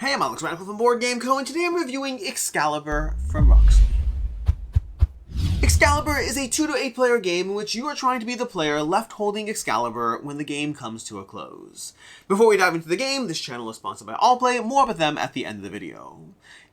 Hey, I'm Alex Radical from Board Game Co, and today I'm reviewing Excalibur from Roxley. Excalibur is a 2 to 8 player game in which you are trying to be the player left holding Excalibur when the game comes to a close. Before we dive into the game, this channel is sponsored by Allplay, more about them at the end of the video.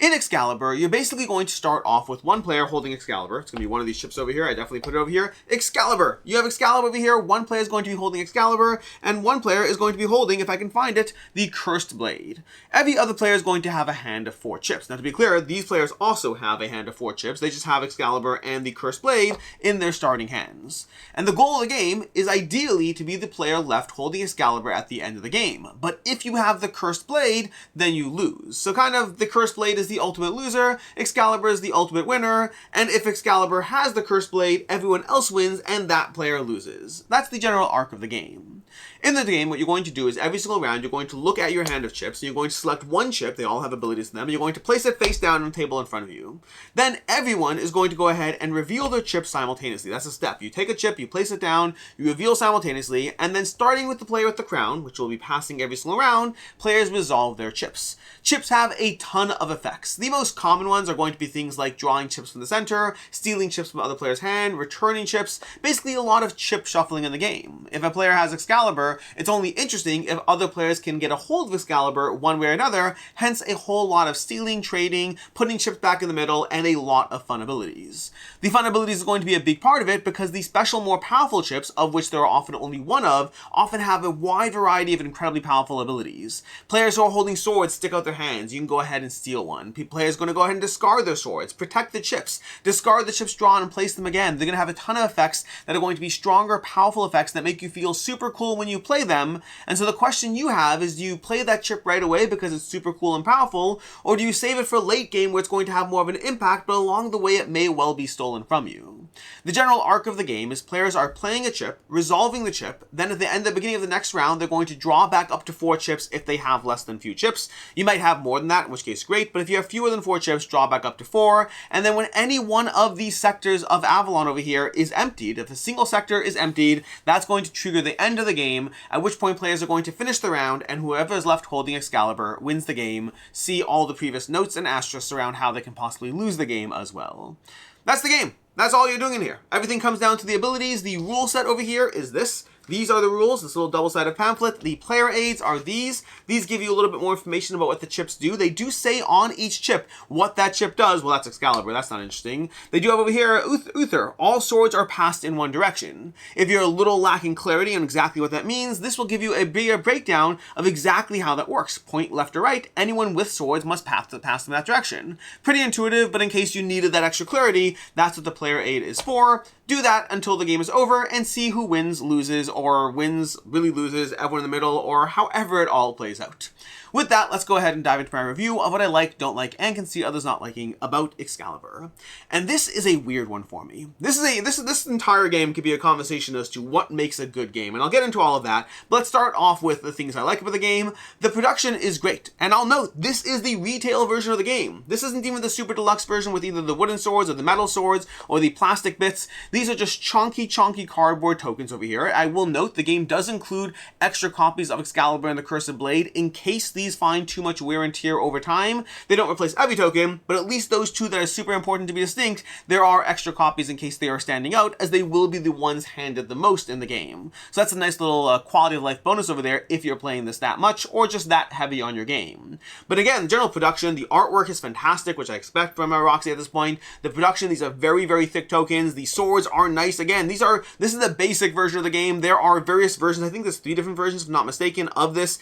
In Excalibur, you're basically going to start off with one player holding Excalibur. It's going to be one of these ships over here. I definitely put it over here. Excalibur! You have Excalibur over here. One player is going to be holding Excalibur, and one player is going to be holding, if I can find it, the Cursed Blade. Every other player is going to have a hand of 4 chips. Now, to be clear, these players also have a hand of 4 chips. They just have Excalibur and the Cursed Blade in their starting hands. And the goal of the game is ideally to be the player left holding Excalibur at the end of the game. But if you have the Cursed Blade, then you lose. So kind of the Cursed Blade is the ultimate loser, Excalibur is the ultimate winner, and if Excalibur has the Cursed Blade, everyone else wins and that player loses. That's the general arc of the game. In the game, what you're going to do is every single round, you're going to look at your hand of chips, and you're going to select one chip, they all have abilities in them, and you're going to place it face down on the table in front of you. Then everyone is going to go ahead and reveal their chips simultaneously. That's a step. You take a chip, you place it down, you reveal simultaneously, and then starting with the player with the crown, which will be passing every single round, players resolve their chips. Chips have a ton of effects. The most common ones are going to be things like drawing chips from the center, stealing chips from other players' hand, returning chips, basically a lot of chip shuffling in the game. If a player has Excalibur, it's only interesting if other players can get a hold of Excalibur one way or another, hence a whole lot of stealing, trading, putting chips back in the middle, and a lot of fun abilities. The fun abilities is going to be a big part of it because the special, more powerful chips, of which there are often only one of, often have a wide variety of incredibly powerful abilities. Players who are holding swords stick out their hands. You can go ahead and steal one. Players are going to go ahead and discard their swords, protect the chips, discard the chips drawn and place them again. They're going to have a ton of effects that are going to be stronger, powerful effects that make you feel super cool when you play them. And so the question you have is, do you play that chip right away because it's super cool and powerful, or do you save it for late game where it's going to have more of an impact, but along the way it may well be stolen from you? The general arc of the game is players are playing a chip, resolving the chip, then at the beginning of the next round, they're going to draw back up to 4 chips if they have less than few chips. You might have more than that, in which case great, but if you have fewer than 4 chips, draw back up to 4, and then when any one of these sectors of Avalon over here is emptied, if a single sector is emptied, that's going to trigger the end of the game, at which point players are going to finish the round, and whoever is left holding Excalibur wins the game. See all the previous notes and asterisks around how they can possibly lose the game as well. That's the game. That's all you're doing in here. Everything comes down to the abilities. The rule set over here is this. These are the rules, this little double-sided pamphlet. The player aids are these. These give you a little bit more information about what the chips do. They do say on each chip what that chip does. Well, that's Excalibur. That's not interesting. They do have over here, Uther. All swords are passed in one direction. If you're a little lacking clarity on exactly what that means, this will give you a bigger breakdown of exactly how that works. Point left or right, anyone with swords must pass them that direction. Pretty intuitive, but in case you needed that extra clarity, that's what the player aid is for. Do that until the game is over and see who wins, loses, or wins, really loses, everyone in the middle, or however it all plays out. With that, let's go ahead and dive into my review of what I like, don't like, and can see others not liking about Excalibur. And this is a weird one for me. This entire game could be a conversation as to what makes a good game, and I'll get into all of that, but let's start off with the things I like about the game. The production is great, and I'll note, this is the retail version of the game. This isn't even the super deluxe version with either the wooden swords or the metal swords or the plastic bits. These are just chunky cardboard tokens over here. I will note the game does include extra copies of Excalibur and the Cursed Blade in case these find too much wear and tear over time. They don't replace every token, but at least those two that are super important to be distinct, there are extra copies in case they are standing out, as they will be the ones handed the most in the game. So that's a nice little quality of life bonus over there if you're playing this that much, or just that heavy on your game. But again, general production, the artwork is fantastic, which I expect from Roxy at this point. The production, these are very, very thick tokens. The swords are nice. Again, this is the basic version of the game. There are various versions. I think there's 3 different versions, if I'm not mistaken, of this.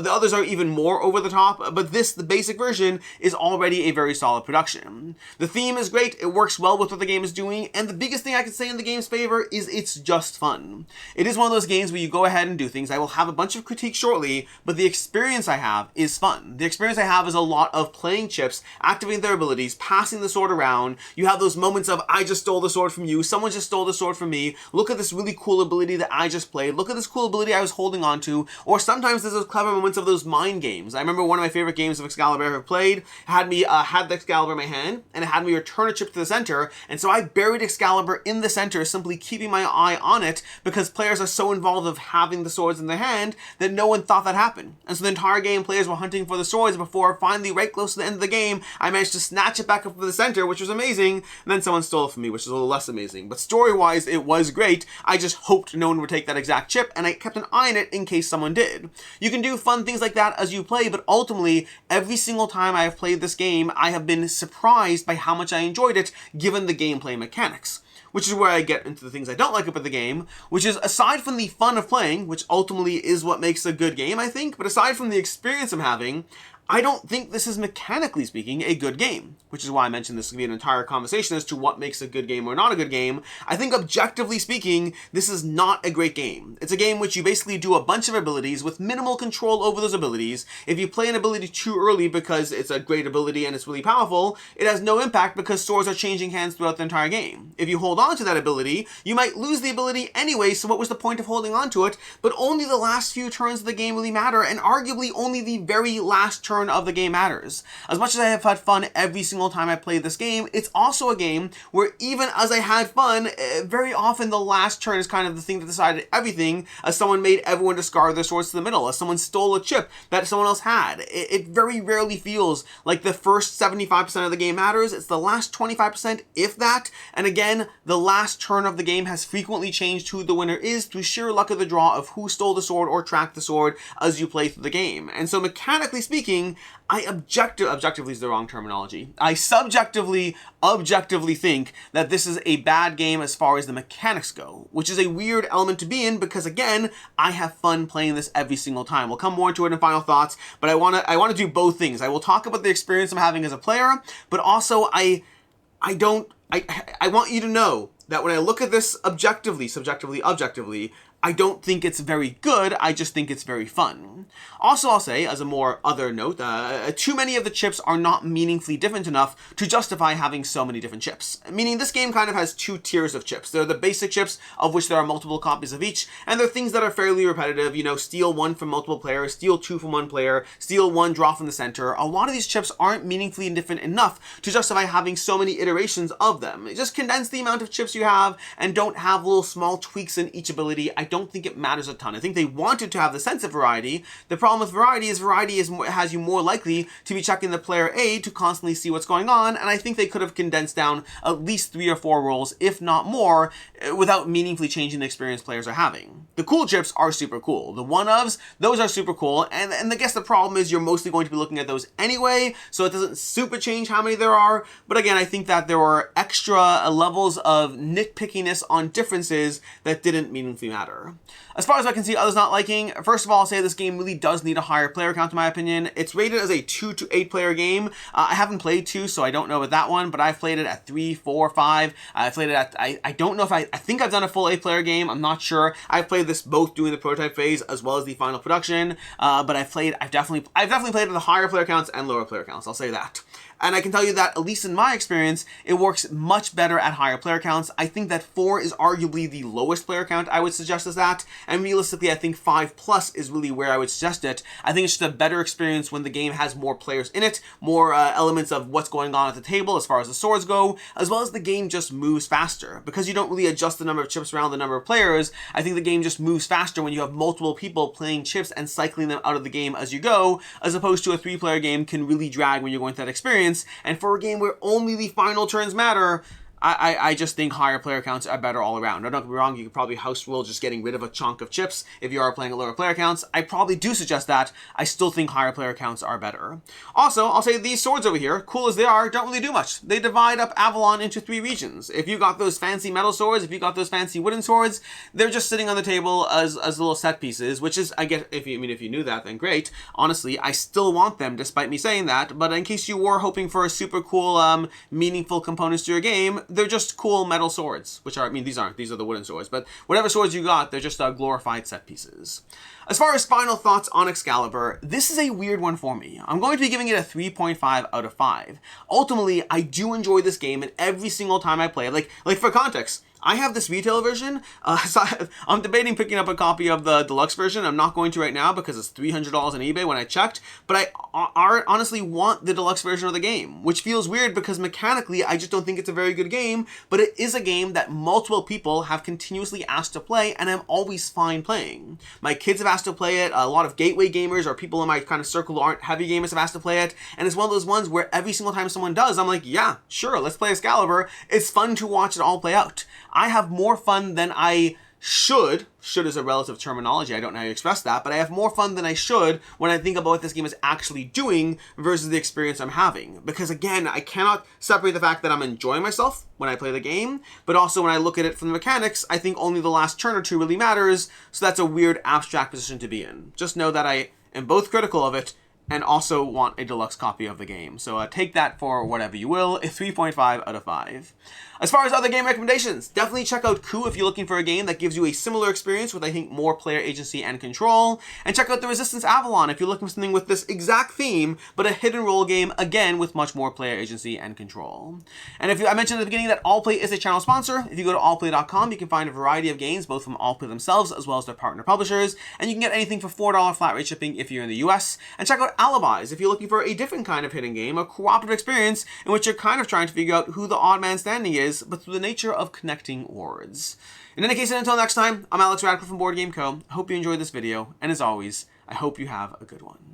The others are even more over the top, but the basic version is already a very solid production. The theme is great. It works well with what the game is doing, and the biggest thing I can say in the game's favor is it's just fun. It is one of those games where you go ahead and do things. I will have a bunch of critiques shortly, but the experience I have is fun. The experience I have is a lot of playing chips, activating their abilities, passing the sword around. You have those moments of, I just stole the sword from you, someone someone just stole the sword from me. Look at this really cool ability that I just played. Look at this cool ability I was holding on to. Or sometimes there's those clever moments of those mind games. I remember one of my favorite games of Excalibur I ever played had me had the Excalibur in my hand, and it had me return a chip to the center, and so I buried Excalibur in the center, simply keeping my eye on it, because players are so involved of having the swords in their hand that no one thought that happened. And so the entire game, players were hunting for the swords before finally, right close to the end of the game, I managed to snatch it back up from the center, which was amazing, and then someone stole it from me, which is a little less amazing. But story-wise, it was great. I just hoped no one would take that exact chip, and I kept an eye on it in case someone did. You can do fun things like that as you play, but ultimately, every single time I have played this game, I have been surprised by how much I enjoyed it, given the gameplay mechanics. Which is where I get into the things I don't like about the game, which is, aside from the fun of playing, which ultimately is what makes a good game, I think, but aside from the experience I'm having, I don't think this is, mechanically speaking, a good game, which is why I mentioned this could be an entire conversation as to what makes a good game or not a good game. I think, objectively speaking, this is not a great game. It's a game which you basically do a bunch of abilities with minimal control over those abilities. If you play an ability too early because it's a great ability and it's really powerful, it has no impact because swords are changing hands throughout the entire game. If you hold on to that ability, you might lose the ability anyway, so what was the point of holding on to it? But only the last few turns of the game really matter, and arguably only the very last turn of the game matters. As much as I have had fun every single time I played this game, it's also a game where even as I had fun, very often the last turn is kind of the thing that decided everything, as someone made everyone discard their swords to the middle, as someone stole a chip that someone else had. It very rarely feels like the first 75% of the game matters. It's the last 25%, if that, and again, the last turn of the game has frequently changed who the winner is through sheer luck of the draw of who stole the sword or tracked the sword as you play through the game. And so mechanically speaking, I objectively is the wrong terminology. I objectively think that this is a bad game as far as the mechanics go, which is a weird element to be in because, again, I have fun playing this every single time. We'll come more into it in final thoughts, but I want to do both things. I will talk about the experience I'm having as a player, but also I want you to know that when I look at this objectively, objectively, I don't think it's very good, I just think it's very fun. Also, I'll say, as a more other note, too many of the chips are not meaningfully different enough to justify having so many different chips. Meaning this game kind of has two tiers of chips. There are the basic chips, of which there are multiple copies of each, and there are things that are fairly repetitive, you know, steal one from multiple players, steal two from one player, steal one, draw from the center. A lot of these chips aren't meaningfully different enough to justify having so many iterations of them. Just condense the amount of chips you have, and don't have little small tweaks in each ability. I don't think it matters a ton. I think they wanted to have the sense of variety. The problem with variety is has you more likely to be checking the player A to constantly see what's going on, and I think they could have condensed down at least 3 or 4 roles, if not more, without meaningfully changing the experience players are having. The cool chips are super cool. The one-ofs, those are super cool, and I guess the problem is you're mostly going to be looking at those anyway, so it doesn't super change how many there are, but again, I think that there were extra levels of nitpickiness on differences that didn't meaningfully matter. As far as I can see others not liking, first of all, I'll say this game really does need a higher player count in my opinion. It's rated as a 2 to 8 player game. I haven't played 2, so I don't know about that one, but I've played it at 3, 4, 5. I've played it at, I don't know if I think I've done a full 8 player game. I'm not sure. I've played this both during the prototype phase as well as the final production, but I've definitely played it at the higher player counts and lower player counts. I'll say that. And I can tell you that, at least in my experience, it works much better at higher player counts. I think that 4 is arguably the lowest player count I would suggest as that. And realistically, I think 5+ is really where I would suggest it. I think it's just a better experience when the game has more players in it, more elements of what's going on at the table as far as the swords go, as well as the game just moves faster. Because you don't really adjust the number of chips around the number of players, I think the game just moves faster when you have multiple people playing chips and cycling them out of the game as you go, as opposed to a 3-player game can really drag when you're going through that experience. And for a game where only the final turns matter, I just think higher player counts are better all around. Now, don't get me wrong, you could probably house rule just getting rid of a chunk of chips if you are playing at lower player counts. I probably do suggest that. I still think higher player counts are better. Also, I'll say these swords over here, cool as they are, don't really do much. They divide up Avalon into 3 regions. If you got those fancy metal swords, if you got those fancy wooden swords, they're just sitting on the table as little set pieces, which is, I guess, if you knew that, then great. Honestly, I still want them despite me saying that, but in case you were hoping for a super cool, meaningful components to your game, they're just cool metal swords, which are, these are the wooden swords, but whatever swords you got, they're just glorified set pieces. As far as final thoughts on Excalibur, this is a weird one for me. I'm going to be giving it a 3.5 out of 5. Ultimately, I do enjoy this game, and every single time I play it, like for context, I have this retail version, so I'm debating picking up a copy of the deluxe version. I'm not going to right now because it's $300 on eBay when I checked, but I honestly want the deluxe version of the game, which feels weird because mechanically I just don't think it's a very good game, but it is a game that multiple people have continuously asked to play, and I'm always fine playing. My kids have asked to play it, a lot of gateway gamers or people in my kind of circle who aren't heavy gamers have asked to play it, and it's one of those ones where every single time someone does, I'm like, yeah, sure, let's play Excalibur. It's fun to watch it all play out. I have more fun than I should is a relative terminology, I don't know how you express that, but I have more fun than I should when I think about what this game is actually doing versus the experience I'm having. Because again, I cannot separate the fact that I'm enjoying myself when I play the game, but also when I look at it from the mechanics, I think only the last turn or two really matters, so that's a weird abstract position to be in. Just know that I am both critical of it and also want a deluxe copy of the game. So take that for whatever you will, a 3.5 out of 5. As far as other game recommendations, definitely check out Coup if you're looking for a game that gives you a similar experience with, I think, more player agency and control. And check out The Resistance Avalon if you're looking for something with this exact theme, but a hidden role game, again, with much more player agency and control. And I mentioned at the beginning that Allplay is a channel sponsor. If you go to allplay.com, you can find a variety of games, both from Allplay themselves as well as their partner publishers. And you can get anything for $4 flat rate shipping if you're in the US. And check out Alibis if you're looking for a different kind of hidden game, a cooperative experience in which you're kind of trying to figure out who the odd man standing is, but through the nature of connecting words. In any case, and until next time, I'm Alex Radcliffe from Board Game Co. I hope you enjoyed this video, and as always, I hope you have a good one.